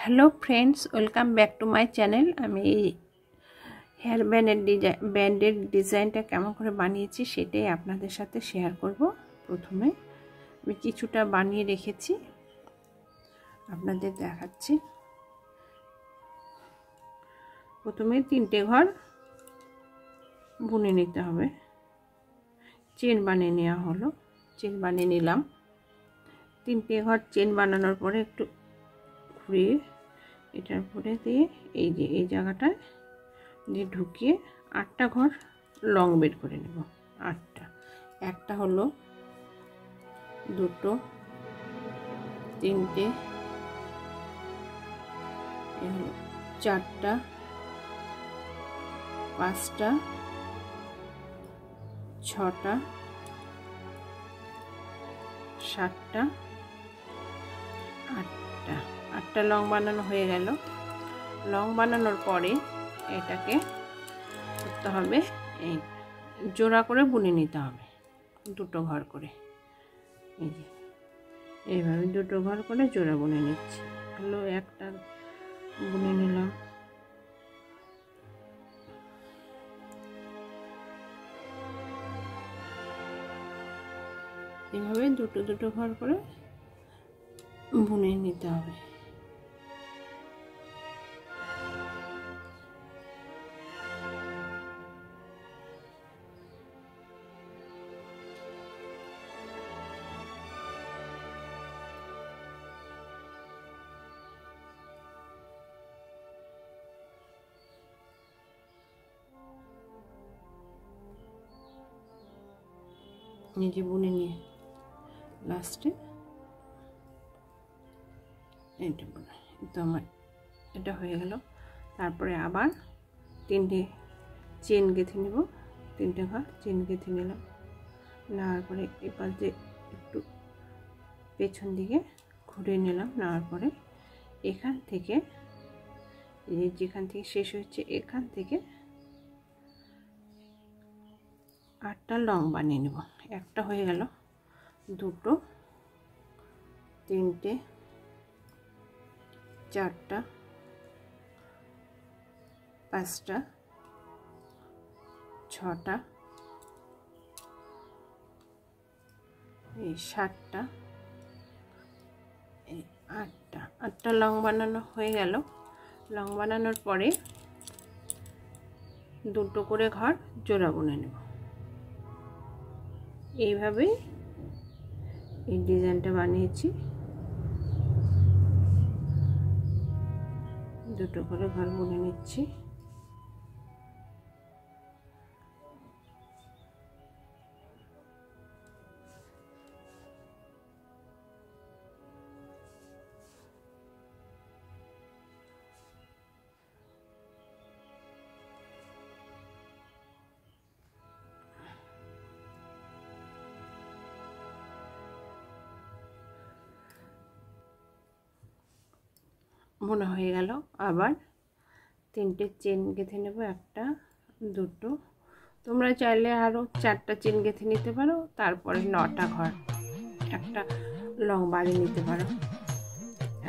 Hello friends, welcome back to my channel. আমি hair ব্যান্ডের ডিজাইনটা কেমন করে বানিয়েছি সেটাই আপনাদের সাথে শেয়ার করব। প্রথমে আমি কিছুটা বানিয়ে রেখেছি, আপনাদের দেখাচ্ছি। প্রথমে 3টে ঘর বুনে নিতে হবে। চেন বানিয়ে নেওয়া হলো, চেন বানিয়ে নিলাম। 3টে ঘর চেন বানানোর পরে একটু ঘুরিয়ে এটার পরে দিয়ে এই জায়গাটায় দিয়ে ঢুকিয়ে 8টা ঘর লং বের করে নেব। 8টা, একটা হলো, দুটো, 3টে, 4টা, 5টা, 6টা, 7টা, 8টা। 8টা লং বানানো হয়ে গেল। লং বানানোর পরে এটাকে করতে হবে, এই জোড়া করে বুনে নিতে হবে, 2টো ঘর করে। এই যে এইভাবে 2টো ঘর করে জোড়া বুনে নিচ্ছি। হলো, একটা বুনে নিলাম। এইভাবে 2টো ঘর করে বুনে নিতে হবে। নিজে বুনে নিয়ে লাস্টে এটা বুনে, তো আমার এটা হয়ে গেল। তারপরে আবার 3টে চেন গেঁথে নেব। 3টে ঘর চেন গেঁথে নিলাম। নেওয়ার পরে এবার যে একটু পেছন দিকে ঘুরে নিলাম। নেওয়ার পরে এখান থেকে যেখান থেকে শেষ হচ্ছে এখান থেকে 8টা লং বানিয়ে নেব। একটা হয়ে গেল, 2টো, 3টে, 4টা, 5টা, 6টা, এই 7টা, এই 8টা। 8টা লং বানানো হয়ে গেল। লং বানানোর পরে 2টো করে ঘর জোড়া বুনে নেব। এইভাবেই এই ডিজাইনটা বানিয়েছি। 2টো করে ঘর বুনে নিচ্ছি। বোনা হয়ে গেল। আবার 3টে চেন গেঁথে নেব। একটা, 2টো, তোমরা চাইলে আরও 4টা চেন গেঁথে নিতে পারো। তারপরে 9টা ঘর একটা লং বাড়ি নিতে পারো।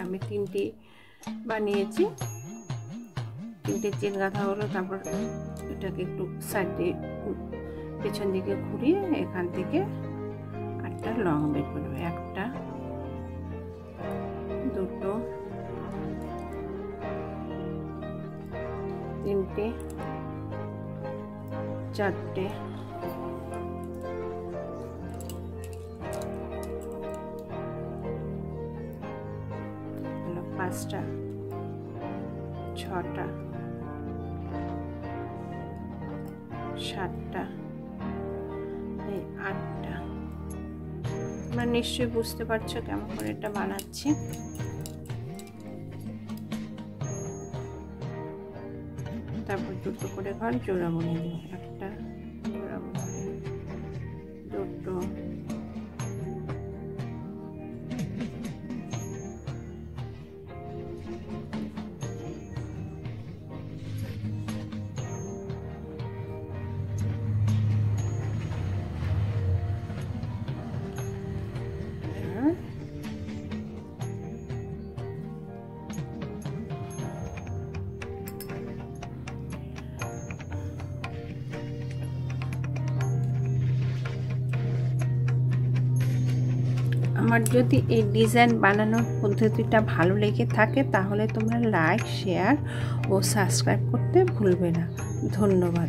আমি 3টে বানিয়েছি। 3টে চেন গাঁথা হলো। তারপর এটাকে একটু সাইডে পেছন দিকে ঘুরিয়ে এখান থেকে 8টা লং বের করবে। একটা, 2টো, 3টে, 4টে, 5টা, 6টা, 7টা, এই 8টা। তোমরা নিশ্চয়ই বুঝতে পারছো কেমন করে এটা বানাচ্ছি। তারপর 2টো করে ঘর জোড়া বুনে দেব। একটা জোড়া বুনে, 2টো, 3 আমার যদি এই ডিজাইন বানানোর পদ্ধতিটা ভালো লেগে থাকে তাহলে তোমরা লাইক, শেয়ার ও সাবস্ক্রাইব করতে ভুলবে না। ধন্যবাদ।